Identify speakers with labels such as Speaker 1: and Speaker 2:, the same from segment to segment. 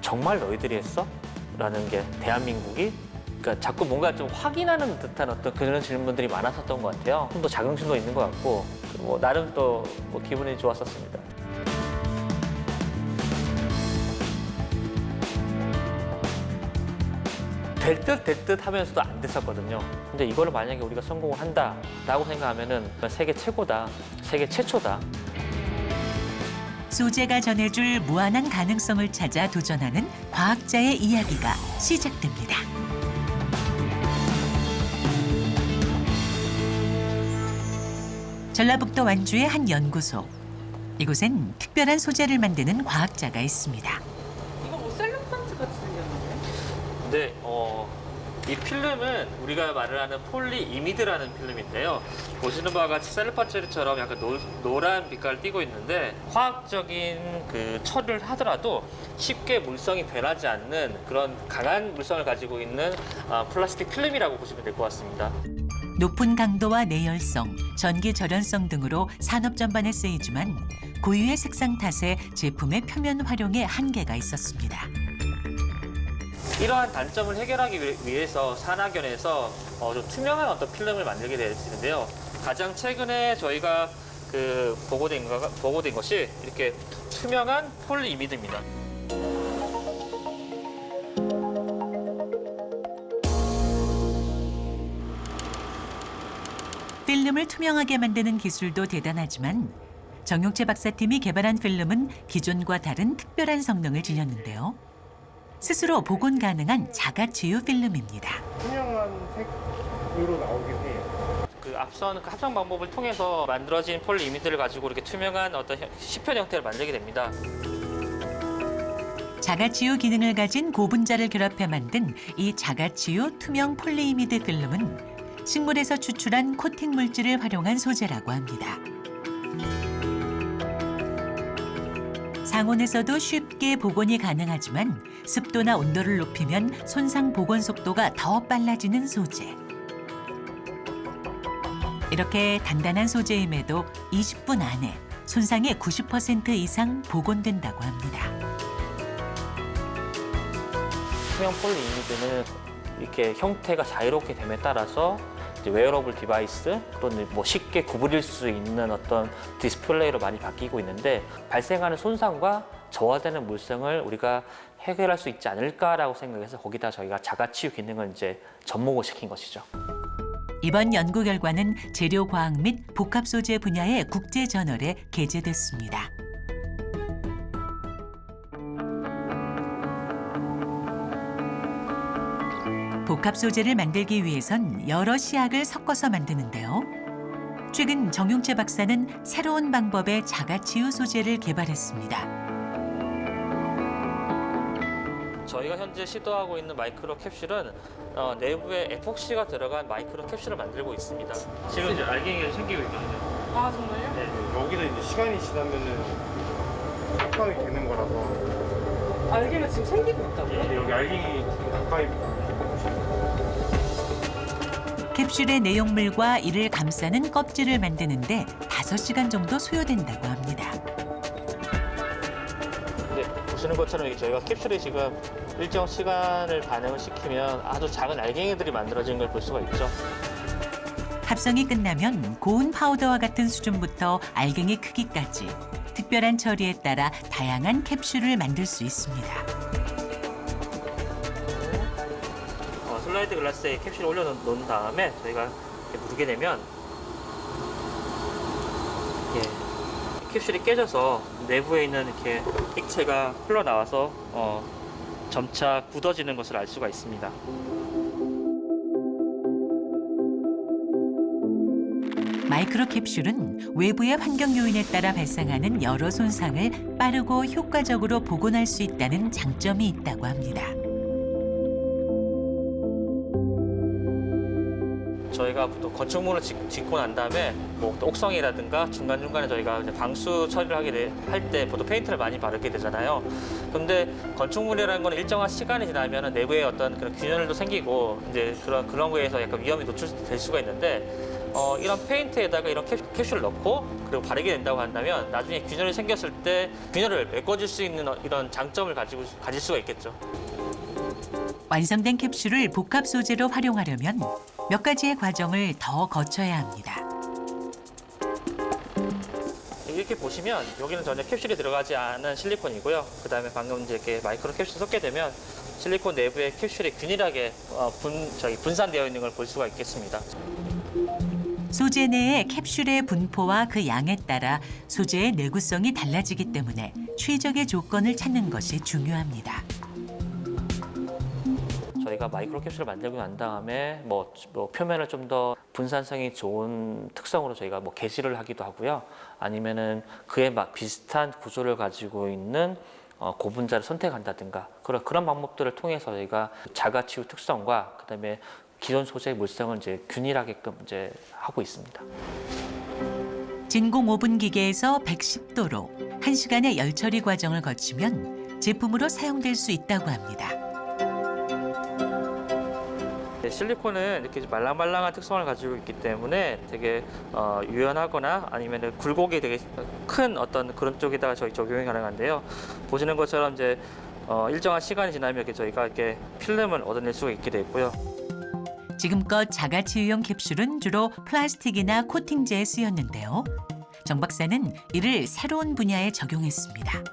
Speaker 1: 정말 너희들이 했어? 라는 게 대한민국이 그러니까 자꾸 뭔가 좀 확인하는 듯한 어떤 그런 질문들이 많았었던 것 같아요. 좀 더 자긍심도 있는 것 같고 뭐 나름 또 뭐 기분이 좋았었습니다. 될 듯 하면서도 안 됐었거든요. 근데 이거를 만약에 우리가 성공을 한다라고 생각하면은 세계 최고다, 세계 최초다.
Speaker 2: 소재가 전해줄 무한한 가능성을 찾아 도전하는 과학자의 이야기가 시작됩니다. 전라북도 완주의 한 연구소. 이곳엔 특별한 소재를 만드는 과학자가 있습니다.
Speaker 3: 이거 뭐 셀럽판트 같이 생겼는데?
Speaker 1: 근데 이 필름은 우리가 말을 하는 폴리이미드라는 필름인데요. 보시는 바와 같이 셀럽파츠처럼 약간 노란 빛깔을 띠고 있는데 화학적인 그 처리를 하더라도 쉽게 물성이 변하지 않는 그런 강한 물성을 가지고 있는 플라스틱 필름이라고 보시면 될 것 같습니다.
Speaker 2: 높은 강도와 내열성, 전기 절연성 등으로 산업 전반에 쓰이지만 고유의 색상 탓에 제품의 표면 활용에 한계가 있었습니다.
Speaker 1: 이러한 단점을 해결하기 위해서 산학연에서 좀 투명한 어떤 필름을 만들게 되었는데요. 가장 최근에 저희가 보고된 것이 이렇게 투명한 폴리이미드입니다.
Speaker 2: 필름을 투명하게 만드는 기술도 대단하지만 정용채 박사팀이 개발한 필름은 기존과 다른 특별한 성능을 지녔는데요. 스스로 복원 가능한 자가치유 필름입니다.
Speaker 4: 투명한 색으로 나오긴 해요.
Speaker 1: 그 앞선 그 합성 방법을 통해서 만들어진 폴리이미드를 가지고 이렇게 투명한 어떤 시편 형태를 만들게 됩니다.
Speaker 2: 자가치유 기능을 가진 고분자를 결합해 만든 이 자가치유 투명 폴리이미드 필름은 식물에서 추출한 코팅 물질을 활용한 소재라고 합니다. 상온에서도 쉽게 복원이 가능하지만 습도나 온도를 높이면 손상 복원 속도가 더 빨라지는 소재. 이렇게 단단한 소재임에도 20분 안에 손상의 90% 이상 복원된다고 합니다.
Speaker 1: 투명 폴리이미드는 이렇게 형태가 자유롭게 됨에 따라서 이제 웨어러블 디바이스 또는 뭐 쉽게 구부릴 수 있는 어떤 디스플레이로 많이 바뀌고 있는데 발생하는 손상과 저하되는 물성을 우리가 해결할 수 있지 않을까라고 생각해서 거기다 저희가 자가치유 기능을 이제 접목을 시킨 것이죠.
Speaker 2: 이번 연구 결과는 재료과학 및 복합 소재 분야의 국제 저널에 게재됐습니다. 복합 소재를 만들기 위해선 여러 시약을 섞어서 만드는데요. 최근 정용채 박사는 새로운 방법의 자가치유 소재를 개발했습니다.
Speaker 1: 저희가 현재 시도하고 있는 마이크로 캡슐은 내부에 에폭시가 들어간 마이크로 캡슐을 만들고 있습니다. 지금 이제 알갱이가 생기고 있거든요.
Speaker 3: 아 정말요?
Speaker 1: 네.
Speaker 4: 여기서 이제 시간이 지나면은 가까이 되는 거라서
Speaker 3: 알갱이가 지금 생기고 있다고요?
Speaker 4: 여기 알갱이 가까이
Speaker 2: 캡슐의 내용물과 이를 감싸는 껍질을 만드는데 5시간 정도 소요된다고 합니다.
Speaker 1: 네, 보시는 것처럼 이게 저희가 캡슐이 지금 일정 시간을 반응을 시키면 아주 작은 알갱이들이 만들어지는 걸 볼 수가 있죠.
Speaker 2: 합성이 끝나면 고운 파우더와 같은 수준부터 알갱이 크기까지 특별한 처리에 따라 다양한 캡슐을 만들 수 있습니다.
Speaker 1: 슬라이드 글라스에 캡슐을 올려놓은 다음에 저희가 이렇게 누르게 되면 캡슐이 깨져서 내부에 있는 이렇게 액체가 흘러나와서 점차 굳어지는 것을 알 수가 있습니다.
Speaker 2: 마이크로 캡슐은 외부의 환경 요인에 따라 발생하는 여러 손상을 빠르고 효과적으로 복원할 수 있다는 장점이 있다고 합니다.
Speaker 1: 저희가 보통 건축물을 짓고 난 다음에 뭐 옥성이라든가 중간중간에 저희가 이제 방수 처리를 할 때 보통 페인트를 많이 바르게 되잖아요. 그런데 건축물이라는 건 일정한 시간이 지나면 내부에 어떤 그런 균열도 생기고 이제 그런 거에서 약간 위험이 노출될 수가 있는데 이런 페인트에다가 이런 캡슐을 넣고 그리고 바르게 된다고 한다면 나중에 균열이 생겼을 때 균열을 메꿔줄 수 있는 이런 장점을 가질 수가 있겠죠.
Speaker 2: 완성된 캡슐을 복합 소재로 활용하려면 몇 가지의 과정을 더 거쳐야 합니다.
Speaker 1: 이렇게 보시면 여기는 전혀 캡슐이 들어가지 않은 실리콘이고요. 그다음에 방금 이제 이렇게 마이크로 캡슐 섞게 되면 실리콘 내부에 캡슐이 균일하게 분산되어 있는 걸 볼 수가 있겠습니다.
Speaker 2: 소재 내의 캡슐의 분포와 그 양에 따라 소재의 내구성이 달라지기 때문에 최적의 조건을 찾는 것이 중요합니다.
Speaker 1: 저희가 마이크로 캡슐을 만들고 난 다음에 뭐 표면을 좀 더 분산성이 좋은 특성으로 저희가 뭐 게시를 하기도 하고요. 아니면은 그에 비슷한 구조를 가지고 있는 고분자를 선택한다든가 그런 방법들을 통해서 저희가 자가치유 특성과 그다음에 기존 소재의 물성을 이제 균일하게끔 이제 하고 있습니다.
Speaker 2: 진공 오븐 기계에서 110도로 1시간의 열 처리 과정을 거치면 제품으로 사용될 수 있다고 합니다.
Speaker 1: 실리콘은 이렇게 말랑말랑한 특성을 가지고 있기 때문에 되게 유연하거나 아니면 굴곡이 되게 큰 어떤 그런 쪽에다가 저희 적용이 가능한데요. 보시는 것처럼 이제 일정한 시간이 지나면 이렇게 저희가 이렇게 필름을 얻어낼 수가 있게 되고요.
Speaker 2: 지금껏 자가치유용 캡슐은 주로 플라스틱이나 코팅제에 쓰였는데요. 정 박사는 이를 새로운 분야에 적용했습니다.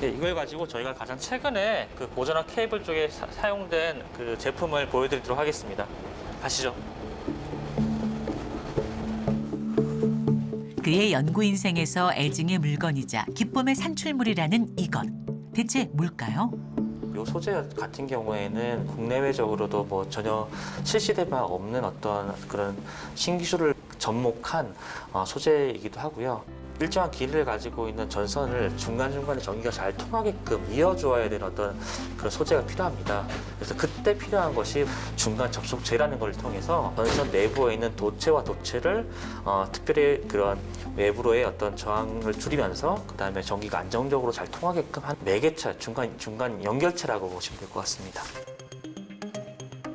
Speaker 1: 네, 이걸 가지고 저희가 가장 최근에 그 고전압 케이블 쪽에 사용된 그 제품을 보여드리도록 하겠습니다. 가시죠.
Speaker 2: 그의 연구 인생에서 애증의 물건이자 기쁨의 산출물이라는 이것. 대체 뭘까요?
Speaker 1: 이 소재 같은 경우에는 국내외적으로도 뭐 전혀 실시된 바 없는 어떤 그런 신기술을 접목한 소재이기도 하고요. 일정한 길이를 가지고 있는 전선을 중간중간에 전기가 잘 통하게끔 이어주어야 되는 어떤 그런 소재가 필요합니다. 그래서 그때 필요한 것이 중간 접속제라는 걸 통해서 전선 내부에 있는 도체와 도체를 특별히 그런 외부로의 어떤 저항을 줄이면서 그 다음에 전기가 안정적으로 잘 통하게끔 한 매개체, 중간 연결체라고 보시면 될 것 같습니다.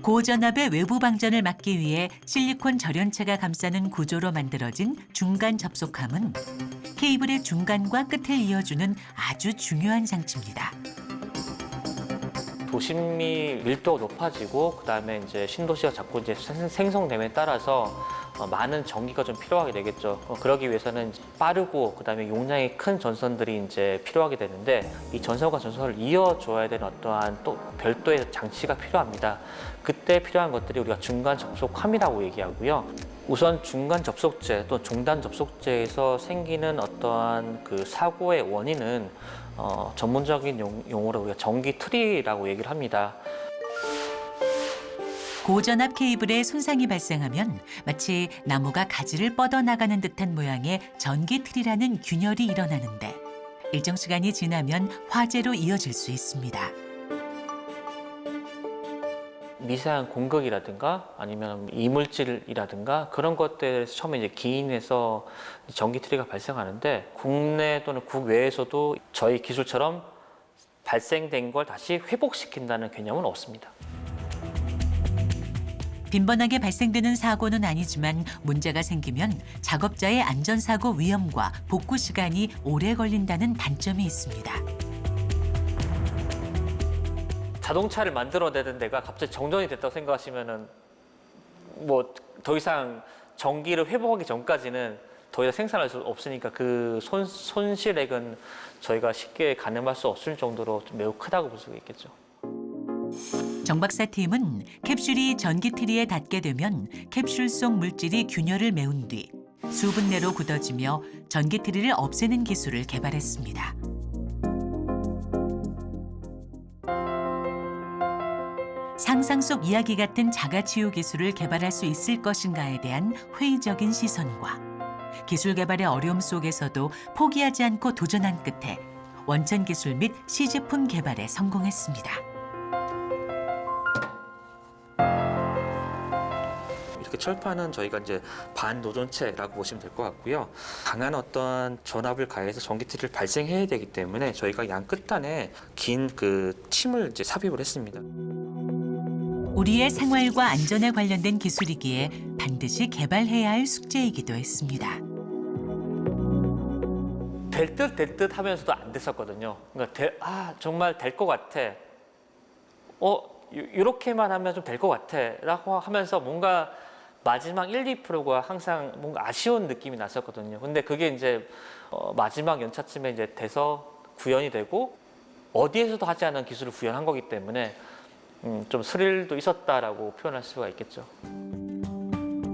Speaker 2: 고전압의 외부 방전을 막기 위해 실리콘 절연체가 감싸는 구조로 만들어진 중간 접속함은 케이블의 중간과 끝을 이어주는 아주 중요한 장치입니다.
Speaker 1: 도심이 밀도가 높아지고 그다음에 이제 신도시가 자꾸 이제 생성됨에 따라서 많은 전기가 좀 필요하게 되겠죠. 그러기 위해서는 빠르고 그다음에 용량이 큰 전선들이 이제 필요하게 되는데 이 전선과 전선을 이어줘야 되는 어떠한 또 별도의 장치가 필요합니다. 그때 필요한 것들이 우리가 중간 접속함이라고 얘기하고요. 우선 중간 접속제 또 중단 접속제에서 생기는 어떠한 그 사고의 원인은 전문적인 용어로 우리가 전기 트리라고 얘기를 합니다.
Speaker 2: 고전압 케이블에 손상이 발생하면 마치 나무가 가지를 뻗어나가는 듯한 모양의 전기 틀이라는 균열이 일어나는데 일정 시간이 지나면 화재로 이어질 수 있습니다.
Speaker 1: 미세한 공극이라든가 아니면 이물질이라든가 그런 것들에서 처음에 이제 기인해서 전기 트리가 발생하는데 국내 또는 국외에서도 저희 기술처럼 발생된 걸 다시 회복시킨다는 개념은 없습니다.
Speaker 2: 빈번하게 발생되는 사고는 아니지만 문제가 생기면 작업자의 안전사고 위험과 복구 시간이 오래 걸린다는 단점이 있습니다.
Speaker 1: 자동차를 만들어내는 데가 갑자기 정전이 됐다고 생각하시면은 뭐 더 이상 전기를 회복하기 전까지는 더 이상 생산할 수 없으니까 그 손실액은 저희가 쉽게 가늠할 수 없을 정도로 매우 크다고 볼 수가 있겠죠.
Speaker 2: 정 박사 팀은 캡슐이 전기 트리에 닿게 되면 캡슐 속 물질이 균열을 메운 뒤 수분 내로 굳어지며 전기 트리를 없애는 기술을 개발했습니다. 상상 속 이야기 같은 자가치유 기술을 개발할 수 있을 것인가에 대한 회의적인 시선과 기술 개발의 어려움 속에서도 포기하지 않고 도전한 끝에 원천 기술 및 시제품 개발에 성공했습니다.
Speaker 1: 이렇게 철판은 저희가 이제 반노전체라고 보시면 될 것 같고요. 강한 어떤 전압을 가해서 전기트리를 발생해야 되기 때문에 저희가 양 끝단에 긴 그 침을 이제 삽입을 했습니다.
Speaker 2: 우리의 생활과 안전에 관련된 기술이기에 반드시 개발해야 할 숙제이기도 했습니다.
Speaker 1: 될 듯 하면서도 안 됐었거든요. 그러니까 정말 될 것 같아. 이렇게만 하면 좀 될 것 같아라고 하면서 뭔가 마지막 1, 2%가 항상 뭔가 아쉬운 느낌이 났었거든요. 근데 그게 이제 마지막 연차쯤에 이제 돼서 구현이 되고 어디에서도 하지 않은 기술을 구현한 거기 때문에 좀 스릴도 있었다라고 표현할 수가 있겠죠.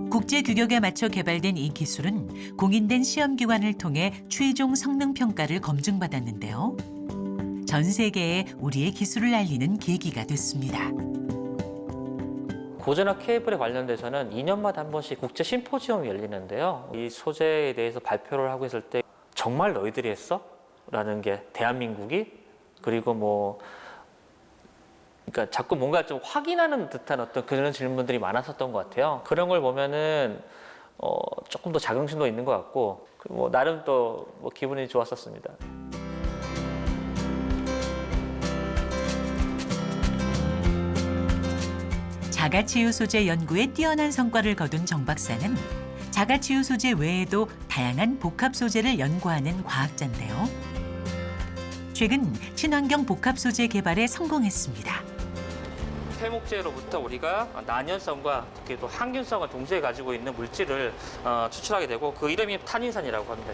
Speaker 2: 국제 규격에 맞춰 개발된 이 기술은 공인된 시험 기관을 통해 최종 성능 평가를 검증받았는데요. 전 세계에 우리의 기술을 알리는 계기가 됐습니다.
Speaker 1: 고전압 케이블에 관련돼서는 2년마다 한 번씩 국제 심포지엄이 열리는데요. 이 소재에 대해서 발표를 하고 있을 때 정말 너희들이 했어? 라는 게 대한민국이 그리고 그러니까 자꾸 뭔가 좀 확인하는 듯한 어떤 그런 질문들이 많았었던 것 같아요. 그런 걸 보면은 조금 더 자긍심도 있는 것 같고 나름 또 기분이 좋았었습니다.
Speaker 2: 자가치유 소재 연구에 뛰어난 성과를 거둔 정 박사는 자가치유 소재 외에도 다양한 복합 소재를 연구하는 과학자인데요. 최근 친환경 복합 소재 개발에 성공했습니다.
Speaker 1: 폐목재로부터 우리가 난연성과 특히 또 항균성을 동시에 가지고 있는 물질을 추출하게 되고 그 이름이 탄인산이라고 합니다.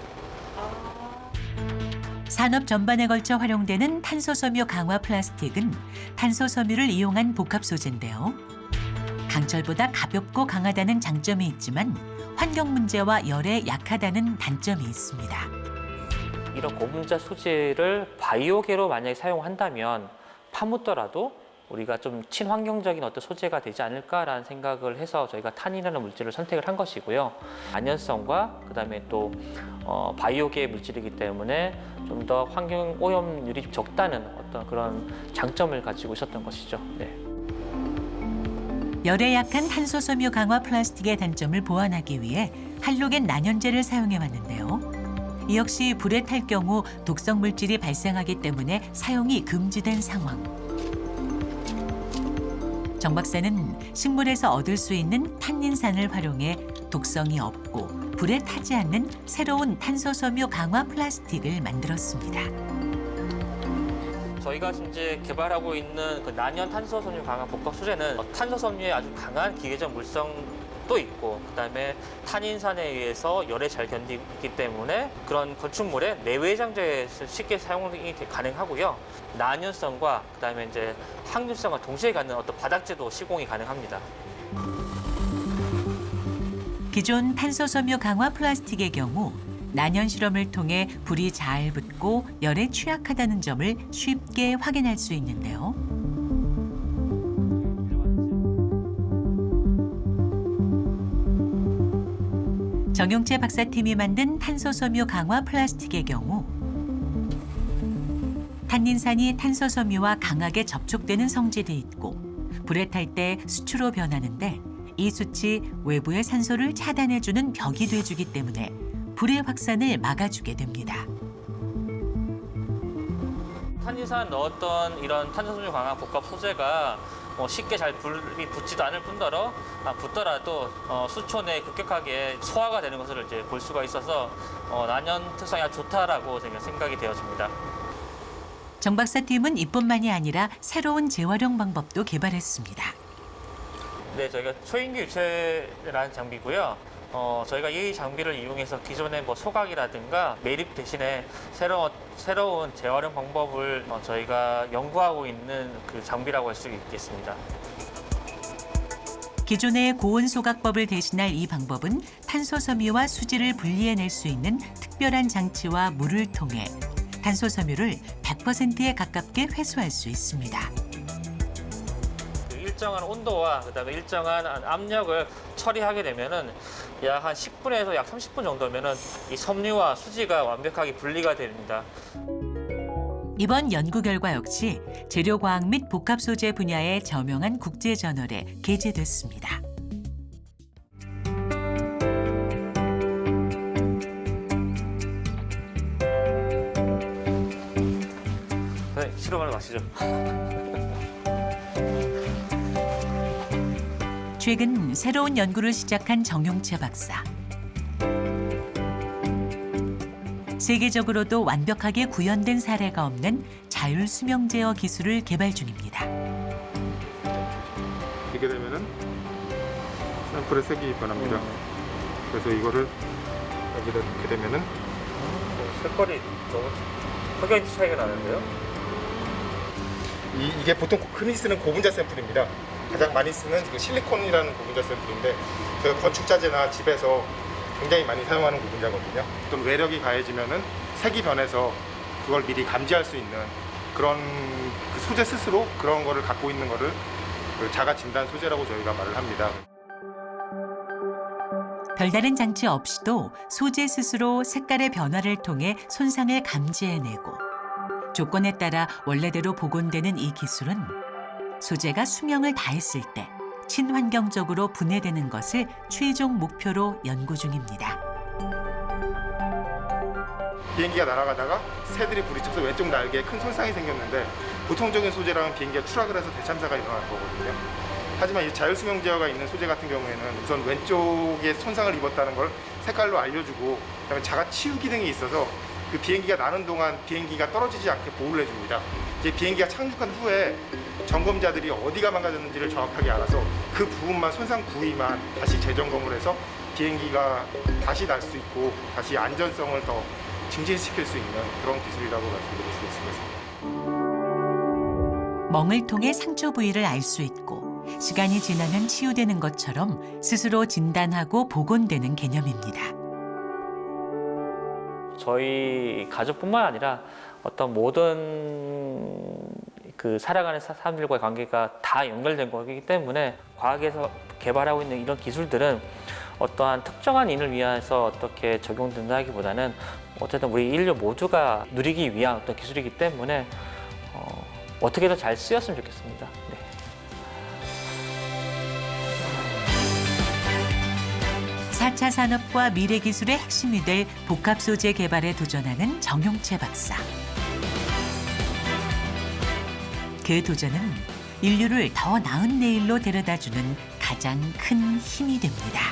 Speaker 2: 산업 전반에 걸쳐 활용되는 탄소섬유 강화 플라스틱은 탄소섬유를 이용한 복합 소재인데요. 강철보다 가볍고 강하다는 장점이 있지만 환경 문제와 열에 약하다는 단점이 있습니다.
Speaker 1: 이런 고분자 소재를 바이오계로 만약에 사용한다면 파묻더라도 우리가 좀 친환경적인 어떤 소재가 되지 않을까라는 생각을 해서 저희가 탄이라는 물질을 선택을 한 것이고요. 안연성과 그다음에 또 바이오계 물질이기 때문에 좀 더 환경 오염률이 좀 적다는 어떤 그런 장점을 가지고 있었던 것이죠. 네.
Speaker 2: 열에 약한 탄소섬유 강화 플라스틱의 단점을 보완하기 위해 할로겐 난연제를 사용해 왔는데요. 이 역시 불에 탈 경우 독성 물질이 발생하기 때문에 사용이 금지된 상황. 정 박사는 식물에서 얻을 수 있는 탄닌산을 활용해 독성이 없고 불에 타지 않는 새로운 탄소섬유 강화 플라스틱을 만들었습니다.
Speaker 1: 저희가 이제 개발하고 있는 그 난연 탄소섬유 강화 복합 소재는 탄소섬유의 아주 강한 기계적 물성도 있고 그다음에 탄인산에 의해서 열에 잘 견디기 때문에 그런 건축물에 내외장재에 쉽게 사용이 가능하고요. 난연성과 그다음에 이제 항균성을 동시에 갖는 어떤 바닥재도 시공이 가능합니다.
Speaker 2: 기존 탄소섬유 강화 플라스틱의 경우 난연 실험을 통해 불이 잘 붙고 열에 취약하다는 점을 쉽게 확인할 수 있는데요. 정용채 박사팀이 만든 탄소섬유 강화 플라스틱의 경우 탄닌산이 탄소섬유와 강하게 접촉되는 성질이 있고 불에 탈 때 수초로 변하는데 이 숯이 외부의 산소를 차단해주는 벽이 돼주기 때문에 불의 확산을 막아주게 됩니다.
Speaker 1: 탄닌산 넣었던 이런 탄소섬유 강화 복합 소재가 쉽게 잘 불이 붙지도 않을 뿐더러 붙더라도 수초 내에 급격하게 소화가 되는 것을 이제 볼 수가 있어서 난연 특성이 아주 좋다라고 생각이 되어집니다.
Speaker 2: 정 박사팀은 이뿐만이 아니라 새로운 재활용 방법도 개발했습니다.
Speaker 1: 네, 저희가 초인기 유체라는 장비고요. 저희가 이 장비를 이용해서 기존의 소각이라든가 매립 대신에 새로운 재활용 방법을 저희가 연구하고 있는 그 장비라고 할 수 있겠습니다.
Speaker 2: 기존의 고온 소각법을 대신할 이 방법은 탄소섬유와 수지를 분리해낼 수 있는 특별한 장치와 물을 통해 탄소섬유를 100%에 가깝게 회수할 수 있습니다.
Speaker 1: 일정한 온도와 그다음에 일정한 압력을 처리하게 되면은 약 한 10분에서 약 30분 정도면은 이 섬유와 수지가 완벽하게 분리가 됩니다.
Speaker 2: 이번 연구 결과 역시 재료과학 및 복합 소재 분야의 저명한 국제 저널에 게재됐습니다.
Speaker 1: 네, 실험을 마시죠.
Speaker 2: 최근 새로운 연구를 시작한 정용채 박사. 세계적으로도 완벽하게 구현된 사례가 없는 자율 수명 제어 기술을 개발 중입니다.
Speaker 4: 이렇게 되면은 샘플의 색이 변합니다. 그래서 이거를 여기다 넣게 되면은
Speaker 1: 색깔이 너무 확연히 차이가 나는데요?
Speaker 4: 이게 보통 흔히 쓰는 고분자 샘플입니다. 가장 많이 쓰는 그 실리콘이라는 고분자 샘플인데 저희 건축자재나 집에서 굉장히 많이 사용하는 고분자거든요. 어떤 외력이 가해지면은 색이 변해서 그걸 미리 감지할 수 있는 그런 그 소재 스스로 그런 거를 갖고 있는 거를 그 자가 진단 소재라고 저희가 말을 합니다.
Speaker 2: 별다른 장치 없이도 소재 스스로 색깔의 변화를 통해 손상을 감지해내고 조건에 따라 원래대로 복원되는 이 기술은 소재가 수명을 다했을 때 친환경적으로 분해되는 것을 최종 목표로 연구 중입니다.
Speaker 4: 비행기가 날아가다가 새들이 부딪혀서 왼쪽 날개에 큰 손상이 생겼는데 보통적인 소재라면 비행기가 추락을 해서 대참사가 일어날 거거든요. 하지만 이 자율수명 제어가 있는 소재 같은 경우에는 우선 왼쪽에 손상을 입었다는 걸 색깔로 알려주고 그다음에 자가 치유 기능이 있어서 그 비행기가 나는 동안 비행기가 떨어지지 않게 보호를 해줍니다. 이제 비행기가 착륙한 후에 점검자들이 어디가 망가졌는지를 정확하게 알아서 그 부분만 손상 부위만 다시 재점검을 해서 비행기가 다시 날 수 있고 다시 안전성을 더 증진시킬 수 있는 그런 기술이라고 말씀드릴 수 있습니다.
Speaker 2: 멍을 통해 상처 부위를 알 수 있고 시간이 지나면 치유되는 것처럼 스스로 진단하고 복원되는 개념입니다.
Speaker 1: 저희 가족뿐만 아니라 어떤 모든 그 살아가는 사람들과의 관계가 다 연결된 거기 때문에 과학에서 개발하고 있는 이런 기술들은 어떠한 특정한 인을 위해서 어떻게 적용된다기보다는 어쨌든 우리 인류 모두가 누리기 위한 어떤 기술이기 때문에 어떻게든 잘 쓰였으면 좋겠습니다. 네.
Speaker 2: 사 차 산업과 미래 기술의 핵심이 될 복합 소재 개발에 도전하는 정용채 박사. 그 도전은 인류를 더 나은 내일로 데려다주는 가장 큰 힘이 됩니다.